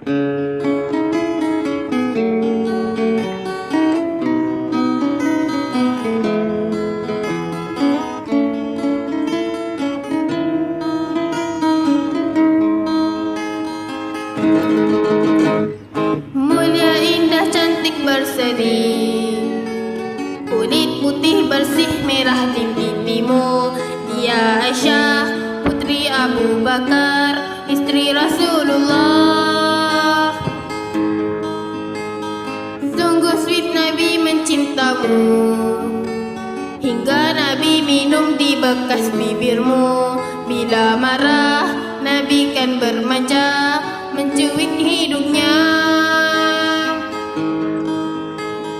Mulia, indah, cantik, berseri, kulit putih bersih merah di pipimu. Dia Aisyah, putri Abu Bakar, istri Rasulullah. Sungguh sweet Nabi mencintamu, hingga Nabi minum di bekas bibirmu. Bila marah, Nabi kan bermanja, mencuit hidungnya.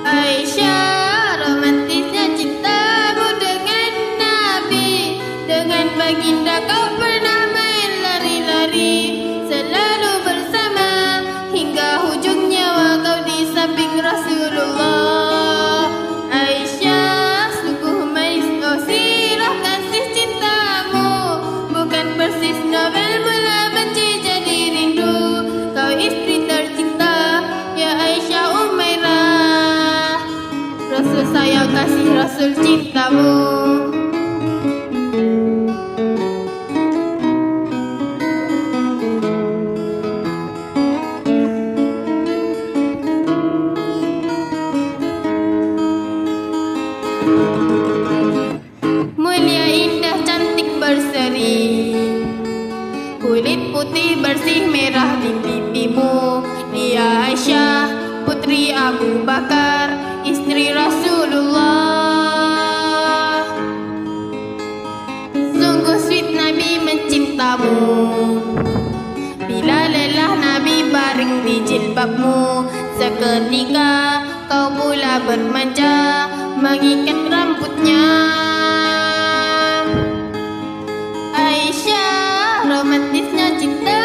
Aisyah, romantisnya cintamu dengan Nabi. Dengan baginda kau pernah main lari-lari, selalu bersama hingga hujung nyawa kau di samping Rasulullah. Aisyah, sungguh manis oh sirah kasih cintamu, bukan persis novel mula benci jadi rindu. Kau istri tercinta, ya Aisyah Umairah. Rasul sayang kasih Rasul cintamu. Mulia, indah, cantik, berseri, kulit putih bersih merah di pipimu. Dia Aisyah, putri Abu Bakar, istri Rasulullah. Sungguh sweet Nabi mencintamu, bila lelah Nabi baring di jilbabmu. Seketika kau pula bermanja, mengikat rambutnya. Aisyah, romantisnya cinta